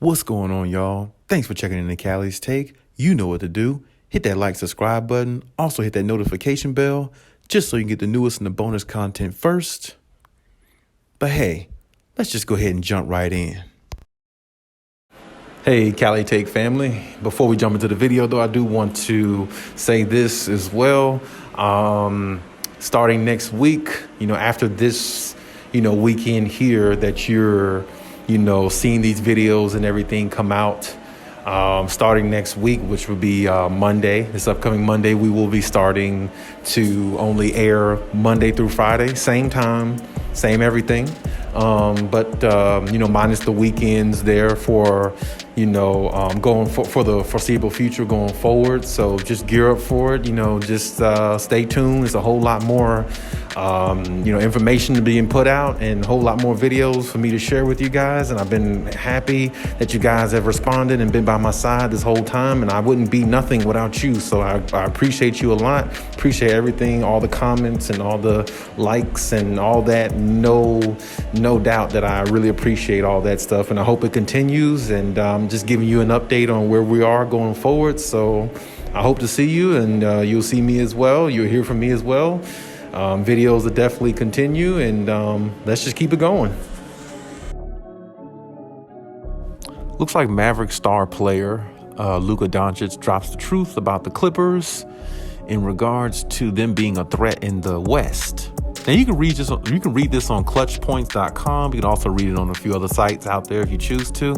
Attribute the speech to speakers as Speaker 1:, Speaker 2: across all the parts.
Speaker 1: What's going on, y'all? Thanks for checking in the Khaliis Take. You know what to do. Hit that like, subscribe button. Also hit that notification bell just so you can get the newest and the bonus content first. But hey, let's just go ahead and jump right in. Hey, Khaliis Take family. Before we jump into the video, though, I do want to say this as well. Starting next week, after this, weekend here that you're seeing these videos and everything come out, starting next week, which will be Monday, this upcoming Monday, we will be starting to only air Monday through Friday, same time, same everything. But minus the weekends there for, going for the foreseeable future going forward. So just gear up for it, just stay tuned. There's a whole lot more, information being put out and a whole lot more videos for me to share with you guys. And I've been happy that you guys have responded and been by my side this whole time. And I wouldn't be nothing without you. So I appreciate you a lot. Appreciate everything, all the comments and all the likes and all that. No doubt that I really appreciate all that stuff, and I hope it continues, and just giving you an update on where we are going forward. So I hope to see you, and you'll see me as well. You'll hear from me as well. Videos will definitely continue, and let's just keep it going. Looks like Maverick star player Luka Doncic drops the truth about the Clippers in regards to them being a threat in the West. Now you can read this on clutchpoints.com. You can also read it on a few other sites out there if you choose to.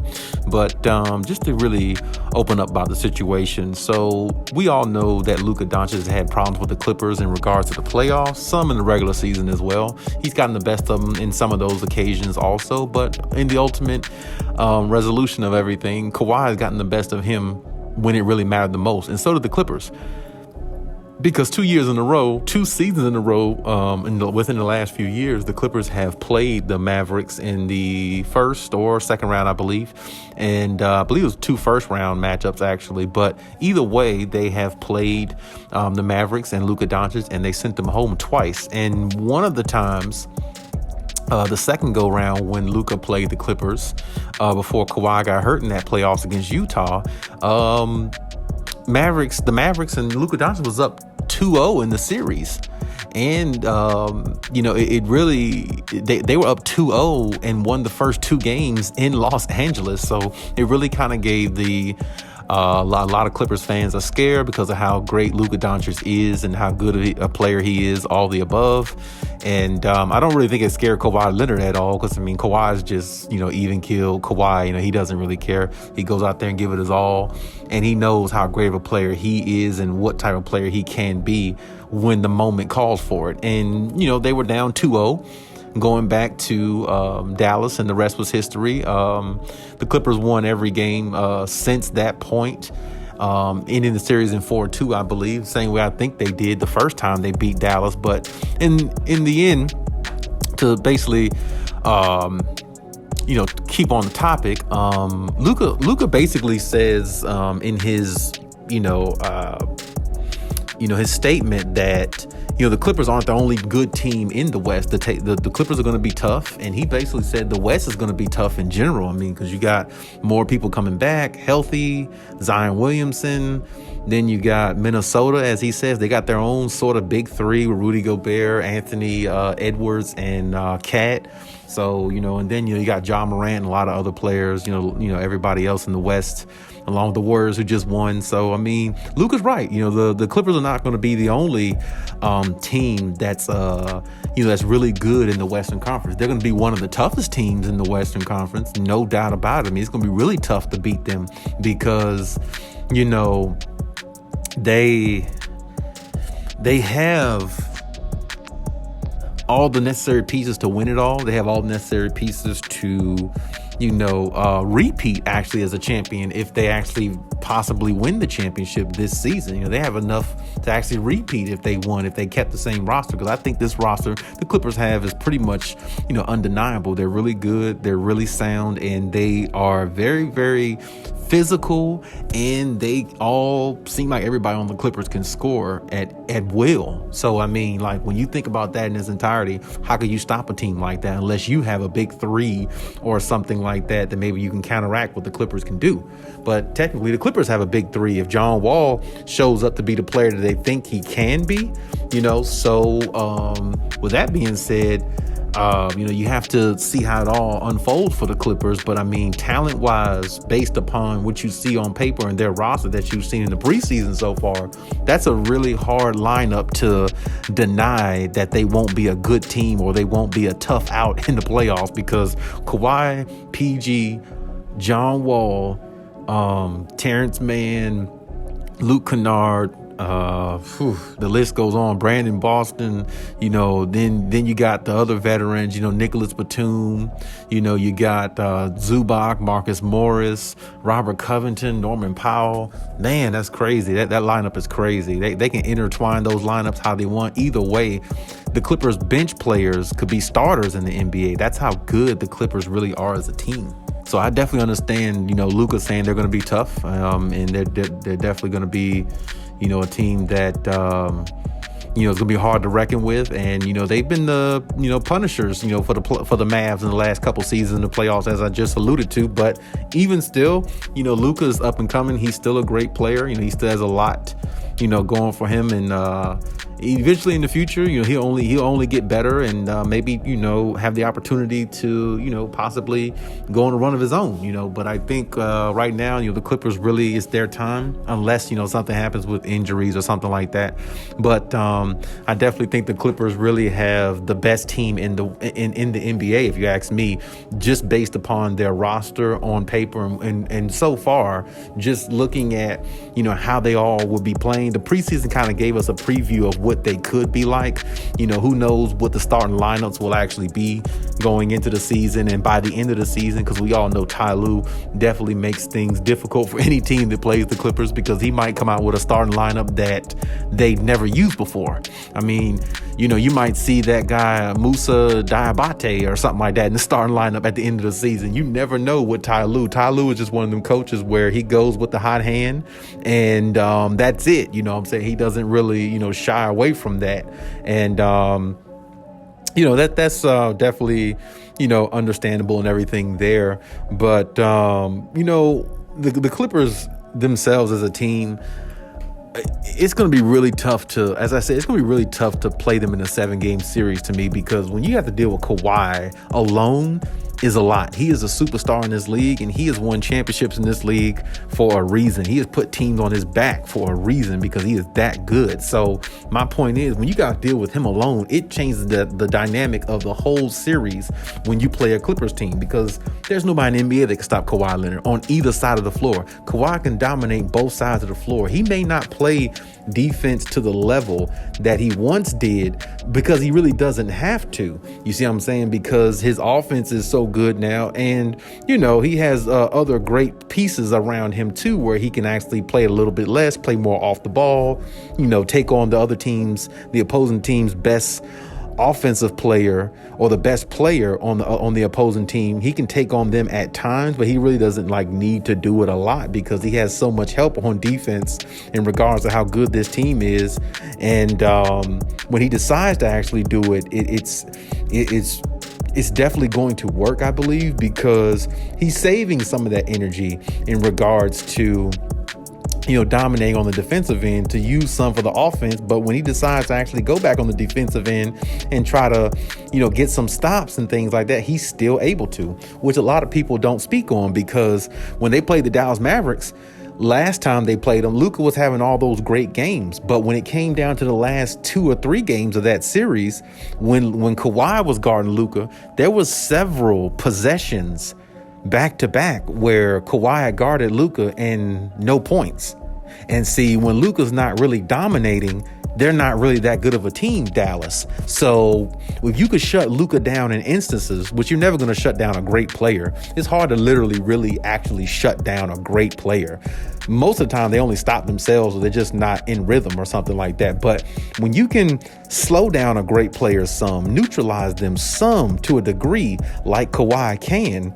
Speaker 1: But just to really open up about the situation. So we all know that Luka Doncic has had problems with the Clippers in regards to the playoffs, some in the regular season as well. He's gotten the best of them in some of those occasions also. But in the ultimate resolution of everything, Kawhi has gotten the best of him when it really mattered the most. And so did the Clippers. Because 2 seasons in a row, within the last few years, the Clippers have played the Mavericks in the first or second round, I believe. And I believe it was 2 first-round matchups, actually. But either way, they have played the Mavericks and Luka Doncic, and they sent them home twice. And one of the times, the second go-round when Luka played the Clippers, before Kawhi got hurt in that playoffs against Utah, the Mavericks and Luka Doncic was up 2-0 in the series. And, they were up 2-0 and won the first 2 games in Los Angeles. So it really kind of gave a lot of Clippers fans a scare because of how great Luka Doncic is and how good a player he is, all the above. And I don't really think it scared Kawhi Leonard at all because, Kawhi's just, even killed. Kawhi, he doesn't really care. He goes out there and give it his all. And he knows how great of a player he is and what type of player he can be when the moment calls for it. And, they were down 2-0. Going back to Dallas, and the rest was history. The Clippers won every game since that point, ending the series in 4-2, I believe. Same way I think they did the first time they beat Dallas. But in the end, to basically, keep on the topic, Luka basically says in his, his statement that, the Clippers aren't the only good team in the West. The Clippers are going to be tough. And he basically said the West is going to be tough in general. Because you got more people coming back, healthy, Zion Williamson. Then you got Minnesota, as he says. They got their own sort of big three with Rudy Gobert, Anthony Edwards, and Cat. So, and then, you got Ja Morant and a lot of other players, everybody else in the West, along with the Warriors who just won. So, Luka's right. The Clippers are not going to be the only team that's, that's really good in the Western Conference. They're going to be one of the toughest teams in the Western Conference, no doubt about it. It's going to be really tough to beat them because, they have all the necessary pieces to win it all. They have all the necessary pieces to, repeat actually as a champion if they actually possibly win the championship this season. They have enough to actually repeat if they kept the same roster. Because I think this roster the Clippers have is pretty much, undeniable. They're really good. They're really sound, and they are very, very physical, and they all seem like everybody on the Clippers can score at at will. So, I mean, like when you think about that in its entirety, how could you stop a team like that unless you have a big three or something like that that maybe you can counteract what the Clippers can do? But technically, the Clippers have a big three. If John Wall shows up to be the player that they think he can be, so with that being said, you have to see how it all unfolds for the Clippers. But I mean, talent-wise, based upon what you see on paper and their roster that you've seen in the preseason so far, that's a really hard lineup to deny that they won't be a good team or they won't be a tough out in the playoffs, because Kawhi, PG, John Wall, Terrence Mann, Luke Kennard, the list goes on. Brandon Boston, then you got the other veterans, Nicholas Batum, you got Zubac, Marcus Morris, Robert Covington, Norman Powell. Man, that's crazy. That lineup is crazy. They can intertwine those lineups how they want. Either way, the Clippers bench players could be starters in the NBA. That's how good the Clippers really are as a team. So I definitely understand, Luka saying they're going to be tough, and they're definitely going to be, a team that, is going to be hard to reckon with. And, they've been the, punishers, for the Mavs in the last couple seasons in the playoffs, as I just alluded to. But even still, Luka's up and coming. He's still a great player. He still has a lot, going for him. And eventually in the future, he'll only get better and maybe, have the opportunity to, possibly go on a run of his own, But I think right now, the Clippers really, it's their time, unless, something happens with injuries or something like that. But I definitely think the Clippers really have the best team in the NBA, if you ask me, just based upon their roster on paper. And so far, just looking at, how they all will be playing, the preseason kind of gave us a preview of what they could be like. Who knows what the starting lineups will actually be going into the season and by the end of the season, because we all know Ty Lue definitely makes things difficult for any team that plays the Clippers, because he might come out with a starting lineup that they've never used before. I mean, you might see that guy Musa Diabate or something like that in the starting lineup at the end of the season. You never know with Ty Lue. Ty Lue is just one of them coaches where he goes with the hot hand, and that's it. I'm saying he doesn't really, shy away from that. And, that's definitely, understandable and everything there. But, the Clippers themselves as a team, it's going to be really tough to, as I said, it's going to be really tough to play them in a 7-game series to me, because when you have to deal with Kawhi alone is a lot. He is a superstar in this league, and he has won championships in this league for a reason. He has put teams on his back for a reason, because he is that good. So my point is, when you got to deal with him alone, it changes the dynamic of the whole series when you play a Clippers team, because there's nobody in the NBA that can stop Kawhi Leonard on either side of the floor. Kawhi can dominate both sides of the floor. He may not play defense to the level that he once did, because he really doesn't have to. You see what I'm saying? Because his offense is so good now, and he has other great pieces around him too, where he can actually play a little bit less, play more off the ball, take on the opposing team's best offensive player or the best player on the opposing team. He can take on them at times, but he really doesn't need to do it a lot, because he has so much help on defense in regards to how good this team is. And when he decides to actually do it, it's definitely going to work, I believe, because he's saving some of that energy in regards to dominating on the defensive end to use some for the offense. But when he decides to actually go back on the defensive end and try to, get some stops and things like that, he's still able to, which a lot of people don't speak on, because when they played the Dallas Mavericks, last time they played them, Luka was having all those great games. But when it came down to the last 2 or 3 games of that series, when Kawhi was guarding Luka, there was several possessions back to back where Kawhi guarded Luka and no points. And see, when Luka's not really dominating, they're not really that good of a team, Dallas. So if you could shut Luka down in instances, which you're never going to shut down a great player, it's hard to literally really actually shut down a great player. Most of the time they only stop themselves, or they're just not in rhythm or something like that. But when you can slow down a great player some, neutralize them some to a degree like Kawhi can,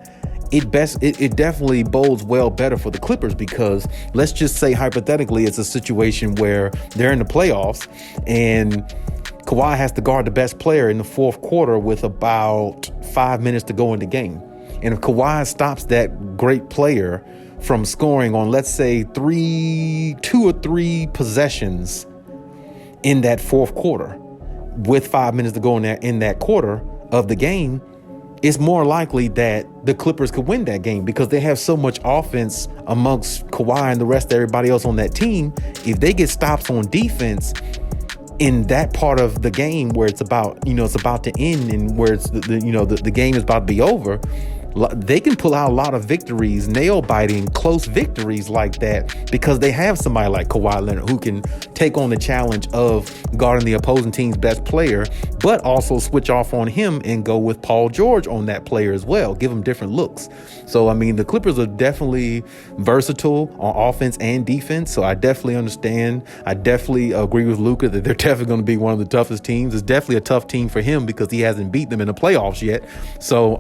Speaker 1: it definitely bodes well better for the Clippers, because let's just say hypothetically it's a situation where they're in the playoffs and Kawhi has to guard the best player in the fourth quarter with about 5 minutes to go in the game. And if Kawhi stops that great player from scoring on, let's say, 2 or 3 possessions in that fourth quarter with 5 minutes to go in that quarter of the game, it's more likely that the Clippers could win that game, because they have so much offense amongst Kawhi and the rest of everybody else on that team. If they get stops on defense in that part of the game where it's about, it's about to end, and where it's the game is about to be over, they can pull out a lot of victories, nail-biting, close victories like that, because they have somebody like Kawhi Leonard who can take on the challenge of guarding the opposing team's best player, but also switch off on him and go with Paul George on that player as well, give him different looks. So, I mean, the Clippers are definitely versatile on offense and defense, so I definitely understand. I definitely agree with Luka that they're definitely going to be one of the toughest teams. It's definitely a tough team for him because he hasn't beat them in the playoffs yet. So,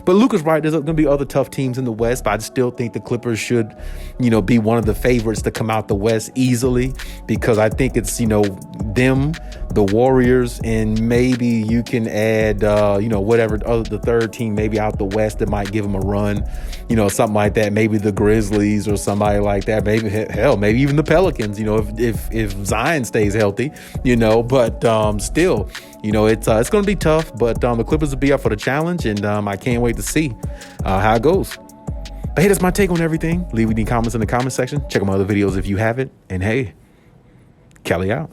Speaker 1: but Luka's right. There's going to be other tough teams in the West, but I still think the Clippers should, be one of the favorites to come out the West easily, because I think it's, them, the Warriors, and maybe you can add, whatever the third team maybe out the West that might give them a run, something like that. Maybe the Grizzlies or somebody like that. Maybe maybe even the Pelicans. If Zion stays healthy, but still. It's going to be tough, but the Clippers will be up for the challenge, and I can't wait to see how it goes. But hey, that's my take on everything. Leave any comments in the comment section. Check out my other videos if you haven't. And hey, Khaliis out.